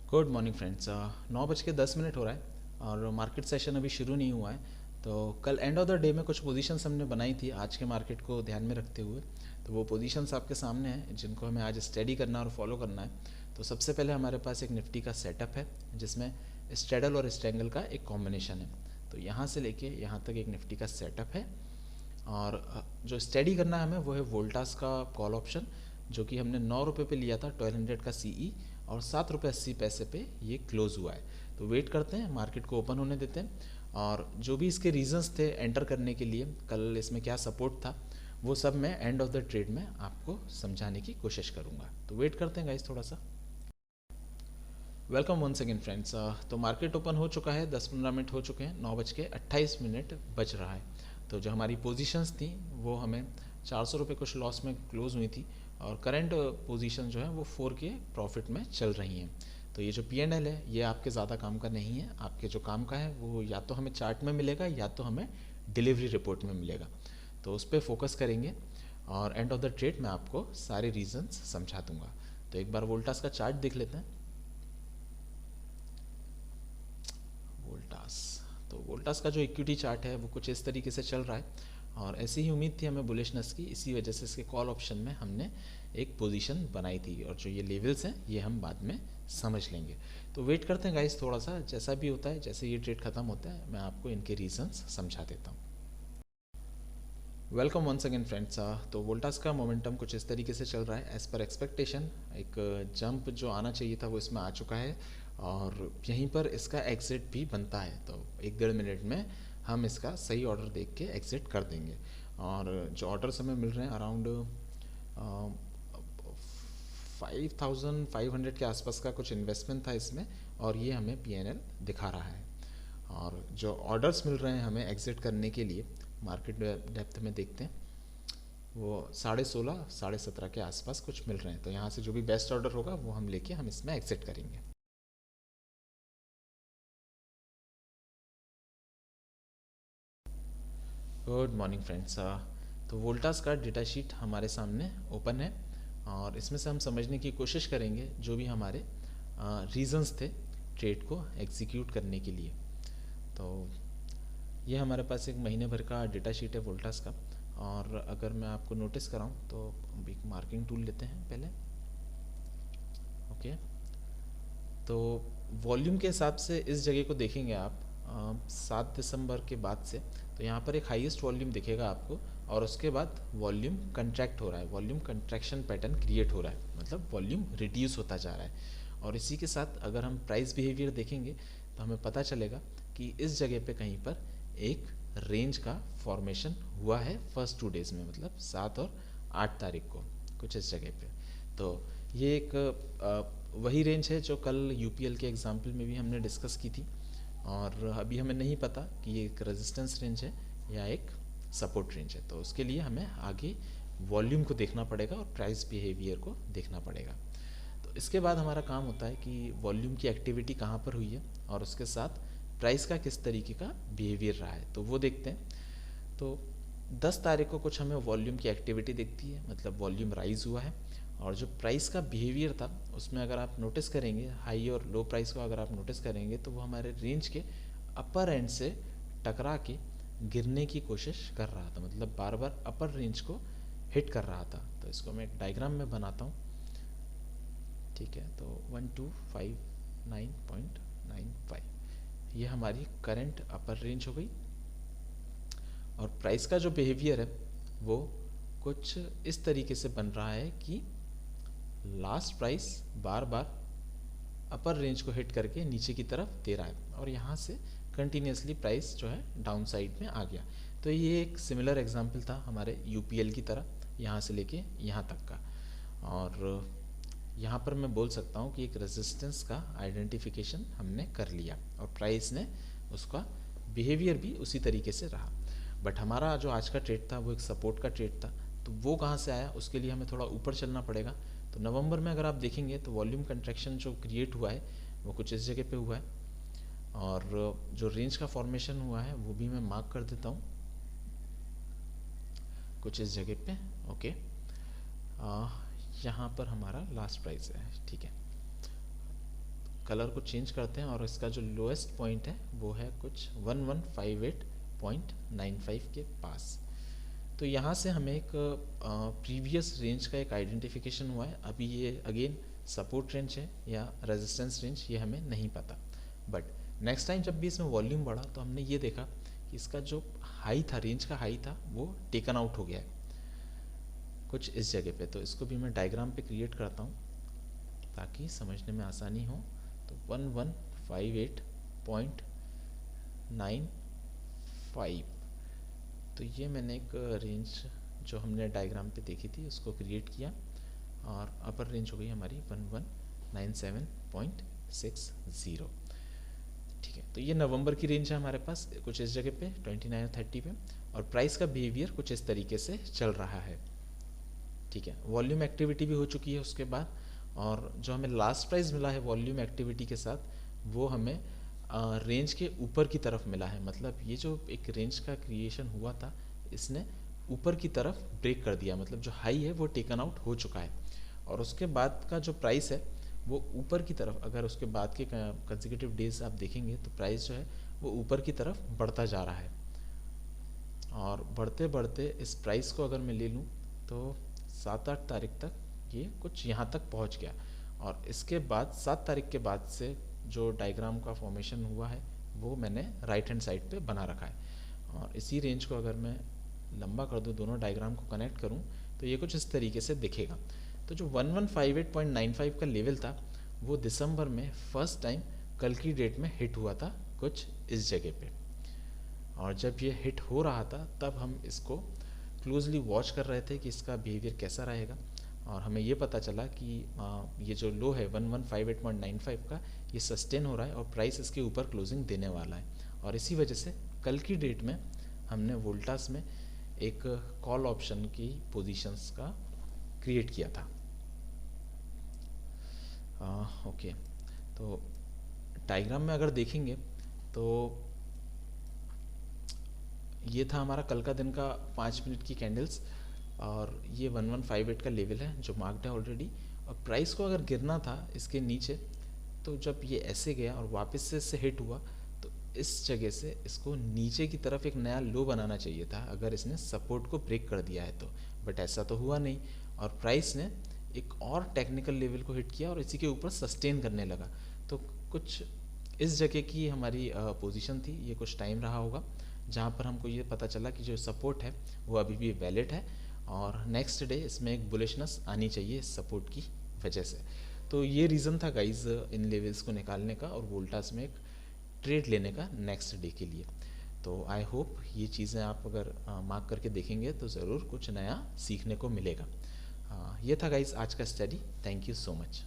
Good morning friends. 9:10 हो रहा है और मार्केट सेशन अभी शुरू नहीं हुआ है। तो कल एंड ऑफ द डे में कुछ पोजीशंस हमने बनाई थी आज के मार्केट को ध्यान में रखते हुए। तो वो पोजीशंस आपके सामने हैं जिनको हमें आज स्टडी करना और फॉलो करना है। तो सबसे पहले हमारे पास एक निफ्टी का सेटअप है जिसमें स्ट्रेडल और स्ट्रेंगल का एक कॉम्बिनेशन है। तो यहाँ से लेके यहाँ तक एक निफ्टी का सेटअप है। और जो स्टडी करना है हमें वो है वोल्टास का कॉल ऑप्शन, जो कि हमने 9 रुपये पे लिया था 1200 का सीई, और 7 रुपये 80 पैसे पे ये क्लोज़ हुआ है। तो वेट करते हैं, मार्केट को ओपन होने देते हैं और जो भी इसके रीजंस थे एंटर करने के लिए, कल इसमें क्या सपोर्ट था, वो सब मैं एंड ऑफ द ट्रेड में आपको समझाने की कोशिश करूँगा। तो वेट करते हैं गाइस थोड़ा सा। Welcome once again friends. तो मार्केट ओपन हो चुका है, 10-15 मिनट हो चुके हैं, 9:28 बज रहा है। तो जो हमारी पोजीशंस थी वो हमें 400 रुपये कुछ लॉस में क्लोज हुई थी और करंट पोजीशन जो है वो 4 के प्रॉफिट में चल रही हैं। तो ये जो P&L है ये आपके ज़्यादा काम का नहीं है, आपके जो काम का है वो या तो हमें चार्ट में मिलेगा या तो हमें डिलीवरी रिपोर्ट में मिलेगा। तो उस पर फोकस करेंगे और एंड ऑफ द ट्रेड मैं आपको सारे रीजंस समझा दूंगा। तो एक बार वोल्टास का चार्ट देख लेते हैं। वोल्टास, तो वोल्टास का जो इक्विटी चार्ट है वो कुछ इस तरीके से चल रहा है और ऐसी ही उम्मीद थी हमें बुलिशनेस की, इसी वजह से इसके कॉल ऑप्शन में हमने एक पोजीशन बनाई थी और जो ये लेवल्स हैं ये हम बाद में समझ लेंगे। तो वेट करते हैं गाइस थोड़ा सा, जैसा भी होता है, जैसे ये ट्रेड खत्म होता है मैं आपको इनके रीजंस समझा देता हूँ। Welcome once again friends. तो वोल्टास का मोमेंटम कुछ इस तरीके से चल रहा है एज़ पर एक्सपेक्टेशन। एक जंप जो आना चाहिए था वो इसमें आ चुका है और यहीं पर इसका एग्ज़िट भी बनता है। तो 1-1.5 मिनट में हम इसका सही ऑर्डर देख के एग्ज़िट कर देंगे। और जो ऑर्डर्स हमें मिल रहे हैं अराउंड 5500 के आसपास का कुछ इन्वेस्टमेंट था इसमें, और ये हमें P&L दिखा रहा है। और जो ऑर्डर्स मिल रहे हैं हमें एग्ज़िट करने के लिए, मार्केट डेप्थ में देखते हैं, वो 16.5 17.5 के आसपास कुछ मिल रहे हैं। तो यहाँ से जो भी बेस्ट ऑर्डर होगा वो हम लेके हम इसमें एग्जिट करेंगे। Good morning friends. तो वोल्टास का डेटा शीट हमारे सामने ओपन है और इसमें से हम समझने की कोशिश करेंगे जो भी हमारे रीजंस थे ट्रेड को एग्जीक्यूट करने के लिए। तो ये हमारे पास एक महीने भर का डेटा शीट है वोल्टास का। और अगर मैं आपको नोटिस कराऊं तो एक मार्किंग टूल लेते हैं पहले। ओके, तो वॉल्यूम के हिसाब से इस जगह को देखेंगे आप 7 दिसंबर के बाद से, तो यहाँ पर एक हाईएस्ट वॉल्यूम दिखेगा आपको और उसके बाद वॉल्यूम कंट्रैक्ट हो रहा है, वॉल्यूम कंट्रैक्शन पैटर्न क्रिएट हो रहा है, मतलब वॉल्यूम रिड्यूस होता जा रहा है। और इसी के साथ अगर हम प्राइस बिहेवियर देखेंगे तो हमें पता चलेगा कि इस जगह पे कहीं पर एक रेंज का फॉर्मेशन हुआ है फर्स्ट 2 डेज़ में, मतलब 7 और 8 तारीख को कुछ इस जगह पे। तो ये एक वही रेंज है जो कल यूपीएल के एग्जाम्पल में भी हमने डिस्कस की थी। और अभी हमें नहीं पता कि ये एक रेजिस्टेंस रेंज है या एक सपोर्ट रेंज है, तो उसके लिए हमें आगे वॉल्यूम को देखना पड़ेगा और प्राइस बिहेवियर को देखना पड़ेगा। तो इसके बाद हमारा काम होता है कि वॉल्यूम की एक्टिविटी कहाँ पर हुई है और उसके साथ प्राइस का किस तरीके का बिहेवियर रहा है, तो वो देखते हैं। तो 10 तारीख को कुछ हमें वॉल्यूम की एक्टिविटी दिखती है, मतलब वॉल्यूम राइज हुआ है। और जो प्राइस का बिहेवियर था उसमें अगर आप नोटिस करेंगे, हाई और लो प्राइस को अगर आप नोटिस करेंगे तो वो हमारे रेंज के अपर एंड से टकरा के गिरने की कोशिश कर रहा था, मतलब बार बार अपर रेंज को हिट कर रहा था। तो इसको मैं एक डायग्राम में बनाता हूँ। ठीक है, तो 1259.95 ये हमारी करंट अपर रेंज हो गई। और प्राइस का जो बिहेवियर है वो कुछ इस तरीके से बन रहा है कि लास्ट प्राइस बार बार अपर रेंज को हिट करके नीचे की तरफ दे रहा है और यहाँ से कंटिन्यूसली प्राइस जो है डाउन साइड में आ गया। तो ये एक सिमिलर एग्जांपल था हमारे यूपीएल की तरह, यहाँ से लेके यहाँ तक का। और यहाँ पर मैं बोल सकता हूँ कि एक रेजिस्टेंस का आइडेंटिफिकेशन हमने कर लिया और प्राइस ने उसका बिहेवियर भी उसी तरीके से रहा। बट हमारा जो आज का ट्रेड था वो एक सपोर्ट का ट्रेड था, तो वो कहाँ से आया, उसके लिए हमें थोड़ा ऊपर चलना पड़ेगा। तो नवंबर में अगर आप देखेंगे तो वॉल्यूम कंट्रैक्शन जो क्रिएट हुआ है वो कुछ इस जगह पे हुआ है और जो रेंज का फॉर्मेशन हुआ है वो भी मैं मार्क कर देता हूँ कुछ इस जगह पे। ओके, यहाँ पर हमारा लास्ट प्राइस है। ठीक है, कलर को चेंज करते हैं और इसका जो लोएस्ट पॉइंट है वो है कुछ 1158.95 के पास। तो यहाँ से हमें एक प्रीवियस रेंज का एक आइडेंटिफिकेशन हुआ है। अभी ये अगेन सपोर्ट रेंज है या रेजिस्टेंस रेंज, ये हमें नहीं पता। बट नेक्स्ट टाइम जब भी इसमें वॉल्यूम बढ़ा तो हमने ये देखा कि इसका जो हाई था, रेंज का हाई था, वो टेकन आउट हो गया है कुछ इस जगह पे। तो इसको भी मैं डायग्राम पे क्रिएट करता हूँ ताकि समझने में आसानी हो। तो 1158.95, तो ये मैंने एक रेंज जो हमने डायग्राम पे देखी थी उसको क्रिएट किया और अपर रेंज हो गई हमारी 1197.60। ठीक है, तो ये नवंबर की रेंज है हमारे पास कुछ इस जगह पे 29 और 30 पे, और प्राइस का बिहेवियर कुछ इस तरीके से चल रहा है। ठीक है, वॉल्यूम एक्टिविटी भी हो चुकी है उसके बाद, और जो हमें लास्ट प्राइस मिला है वॉल्यूम एक्टिविटी के साथ वो हमें रेंज के ऊपर की तरफ मिला है। मतलब ये जो एक रेंज का क्रिएशन हुआ था इसने ऊपर की तरफ ब्रेक कर दिया, मतलब जो हाई है वो टेकन आउट हो चुका है, और उसके बाद का जो प्राइस है वो ऊपर की तरफ, अगर उसके बाद के कंसेक्यूटिव डेज आप देखेंगे तो प्राइस जो है वो ऊपर की तरफ बढ़ता जा रहा है। और बढ़ते बढ़ते इस प्राइस को अगर मैं ले लूँ तो 7-8 तारीख तक ये कुछ यहाँ तक पहुँच गया, और इसके बाद 7 तारीख के बाद से जो डायग्राम का फॉर्मेशन हुआ है वो मैंने राइट हैंड साइड पे बना रखा है। और इसी रेंज को अगर मैं लंबा कर दूँ, दोनों डायग्राम को कनेक्ट करूँ, तो ये कुछ इस तरीके से दिखेगा। तो जो 1158.95 का लेवल था वो दिसंबर में फर्स्ट टाइम कल की डेट में हिट हुआ था कुछ इस जगह पे, और जब ये हिट हो रहा था तब हम इसको क्लोजली वॉच कर रहे थे कि इसका बिहेवियर कैसा रहेगा, और हमें ये पता चला कि ये जो लो है 1158.95 का ये सस्टेन हो रहा है और प्राइस इसके ऊपर क्लोजिंग देने वाला है। और इसी वजह से कल की डेट में हमने वोल्टास में एक कॉल ऑप्शन की पोजीशंस का क्रिएट किया था। ओके, तो डायग्राम में अगर देखेंगे तो ये था हमारा कल का दिन का 5 मिनट की कैंडल्स, और ये 1158 का लेवल है जो मार्क्ड है ऑलरेडी। और प्राइस को अगर गिरना था इसके नीचे, तो जब ये ऐसे गया और वापस से इससे हिट हुआ तो इस जगह से इसको नीचे की तरफ एक नया लो बनाना चाहिए था अगर इसने सपोर्ट को ब्रेक कर दिया है तो, बट ऐसा तो हुआ नहीं, और प्राइस ने एक और टेक्निकल लेवल को हिट किया और इसी के ऊपर सस्टेन करने लगा। तो कुछ इस जगह की हमारी पोजीशन थी, ये कुछ टाइम रहा होगा जहाँ पर हमको ये पता चला कि जो सपोर्ट है वो अभी भी वैलिड है, और नेक्स्ट डे इसमें एक बुलिशनेस आनी चाहिए इस सपोर्ट की वजह से। तो ये रीज़न था गाइज इन लेवल्स को निकालने का और वोल्टास में एक ट्रेड लेने का नेक्स्ट डे के लिए। तो आई होप ये चीज़ें आप अगर मार्क करके देखेंगे तो ज़रूर कुछ नया सीखने को मिलेगा। ये था गाइज आज का study. Thank you so much.